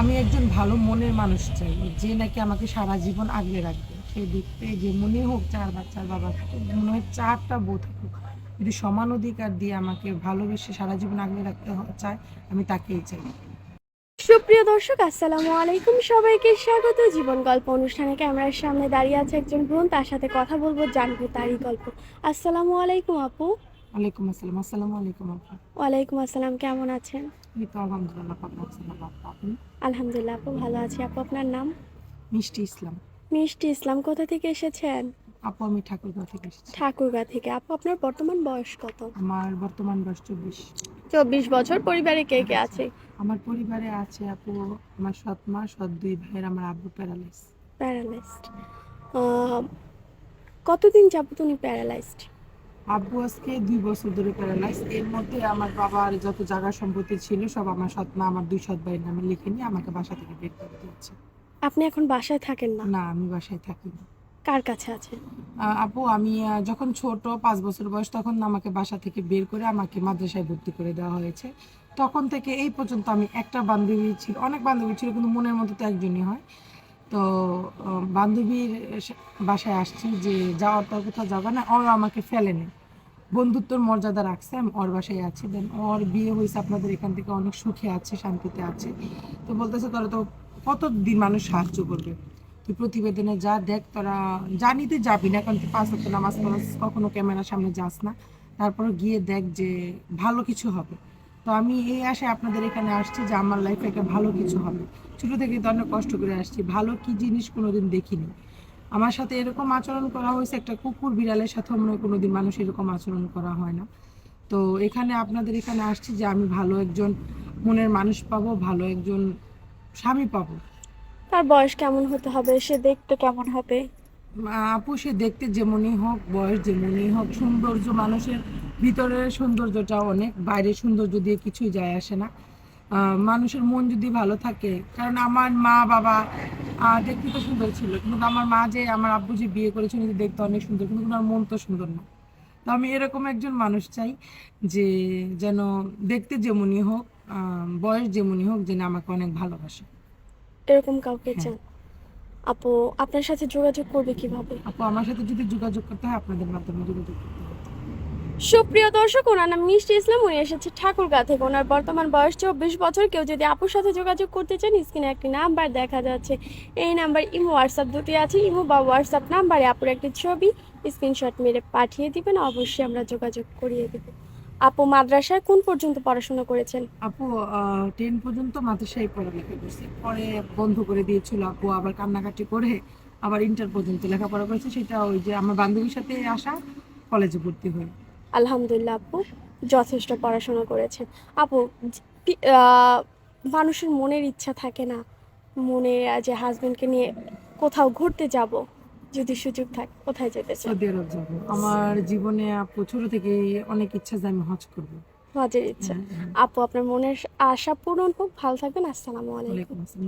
আমি একজন ভালো মনের মানুষ চাই, যে নাকি আমাকে সারা জীবন আগলে রাখবে। সে দেখতে যেমনই হোক, ৪ বাচ্চার বাবা, মনে হয় ৪ টা বউ থাকুক। যদি সমান অধিকার দিয়ে আমাকে ভালোবেসে সারা জীবন আগলে রাখতে চায়, আমি তাকেই চাই। সুপ্রিয় দর্শক, আসসালামু আলাইকুম। সবাইকে স্বাগত জীবন গল্প অনুষ্ঠানে। ক্যামেরার সামনে দাঁড়িয়ে আছে একজন বোন, তার সাথে কথা বলবো, জানবো তারই গল্প। আসসালামু আলাইকুম আপু। ওয়ালাইকুম আসসালাম। আসসালামু আলাইকুম আপা। ওয়ালাইকুম আসসালাম, কেমন আছেন? এই তো আলহামদুলিল্লাহ, পাক আছেন আপা। আপনি? আলহামদুলিল্লাহ আপু, ভালো আছি। আপু আপনার নাম? মিষ্টি ইসলাম। মিষ্টি ইসলাম। কোথা থেকে এসেছেন? আপু আমি ঠাকুরগাঁও থেকে এসেছি। ঠাকুরগাঁ থেকে। আপু আপনার বর্তমান বয়স কত? আমার বর্তমান বয়স 24। 24 বছর। পরিবারে কে কে আচ্ছা, আছে? আমার পরিবারে আছে আপু, আমার সৎ মা, সৎ 2 ভাইয়ের, আমার আব্বু প্যারালাইজ। প্যারালাইজড। কতদিন যাবত উনি প্যারালাইজড? আব্বু আজকে 2 বছর ধরে প্যারালাইজ। এর মধ্যে আমার বাবার যত জায়গা সম্পত্তি ছিল সব আমার সৎ মা, আমার 2 সৎ ভাইয়ের নামে লিখে নিয়ে আমাকে বাসা থেকে বের করে দিয়েছে। আপনি এখন বাসায় থাকেন না? না, আমি বাসায় থাকি না। কার কাছে আছেন? আপু আমি যখন ছোট 5 বছর বয়স, তখন আমাকে বাসা থেকে বের করে আমাকে মাদ্রাসায় ভর্তি করে দেওয়া হয়েছে। তখন থেকে এই পর্যন্ত আমি একটা বান্ধবী ছিল, অনেক বান্ধবী ছিল, কিন্তু মনের মধ্যে তো একজনই হয়। তো বান্ধবীর বাসায় আসছি, যে যাওয়ার পর কোথাও যাবে না, ওর আমাকে ফেলেনি, বন্ধুত্বর মর্যাদা রাখছে। আমি ওর বাসায় আছি। দেন ওর বিয়ে হয়েছে, আপনাদের এখান থেকে অনেক সুখে আছে, শান্তিতে আছে। তো বলতেছে তোরা তো কতদিন মানুষ সাহায্য করবে, তুই প্রতিবেদনে যা, দেখ তোরা জানিতে যাবি না, কারণ তুই 5 ওয়াক্ত নামাজ পড়াস, কখনো ক্যামেরার সামনে যাস না, তারপর গিয়ে দেখ যে ভালো কিছু হবে। তো আমি এই আশায় আপনাদের এখানে আসছি যে আমার লাইফে একটা ভালো কিছু হবে। ছোটো থেকে তো অনেক কষ্ট করে আসছি, ভালো কি জিনিস কোনোদিন দেখিনি। আমার সাথে এরকম আচরণ করা হয়েছে, একটা কুকুর বিড়ালের সাথে মনে হয় কোনোদিন মানুষ এরকম আচরণ করা হয় না। তো এখানে আপনাদের এখানে আসছি যে আমি ভালো একজন মনের মানুষ পাবো, ভালো একজন স্বামী পাবো। তার বয়স কেমন হতে হবে? সে দেখতে কেমন হবে? আপু সে দেখতে যেমনই হোক, বয়স যেমনই হোক, সৌন্দর্য, মানুষের ভিতরের সৌন্দর্যটা অনেক, বাইরের সৌন্দর্য দিয়ে কিছুই যায় আসে না। মানুষের মন যদি ভালো থাকে, কারণ আমার মা বাবা দেখতে তো সুন্দর ছিল, কিন্তু আমার মা যে, আমার আব্বু যে বিয়ে করেছিল, কিন্তু দেখতে অনেক সুন্দর, কিন্তু আমার মন তো সুন্দর না। তো আমি এরকম একজন মানুষ চাই, যে যেন দেখতে যেমনই হোক, বয়স যেমনই হোক, যেন আমাকে অনেক ভালোবাসে। এরকম কাউকে হ্যাঁ চান? আপু আপনার সাথে যোগাযোগ করবে কিভাবে? আপু, আমার সাথে যদি যোগাযোগ করতে হয়, আপনাদের মাধ্যমে যোগাযোগ করতে হবে। সুপ্রিয় দর্শক, ওনার নাম মিষ্টি ইসলাম। উনি এসেছে ঠাকুরগাঁ থেকে। ওনার বর্তমান বয়স 24 বছর। কেউ যদি আপুর সাথে যোগাযোগ করতে চান, স্ক্রিনে একটি নাম্বার দেখা যাচ্ছে, এই নাম্বার ইমো হোয়াটসঅ্যাপ দুটি আছে। ইমো বা হোয়াটসঅ্যাপ নাম্বারে আপুর একটি ছবি স্ক্রিনশট মেরে পাঠিয়ে দিবেন, অবশ্যই আমরা যোগাযোগ করিয়ে দেব। আপু মাদ্রাসায় কোন পর্যন্ত পড়াশোনা করেছেন? আপু 10 পর্যন্ত মাদ্রাসায় পড়ালেখা করছি, পরে বন্ধ করে দিয়েছিল আপু, আবার কান্নাকাটি করে আবার ইন্টার পর্যন্ত লেখাপড়া করেছে। সেটা ওই যে আমার বান্ধবীর সাথে আসা, কলেজে ভর্তি হয়ে। আলহামদুলিল্লাহ আপু, যথেষ্ট পড়াশোনা করেছেন। আপু মানুষের মনের ইচ্ছা থাকে না, মনে যে হাজবেন্ডকে নিয়ে কোথাও ঘুরতে যাব, যদি সুযোগ থাকে কোথায় যেতে চান? সৌদি আরব যাবো। আমার জীবনে আপু ছোট থেকেই অনেক ইচ্ছা যে আমি হজ করবো। হজের ইচ্ছা। হ্যাঁ, হ্যাঁ। আপু আপনার মনের আশা পূরণ হোক, ভালো থাকবেন। আসসালামু আলাইকুম। ওয়ালাইকুম আসসালাম।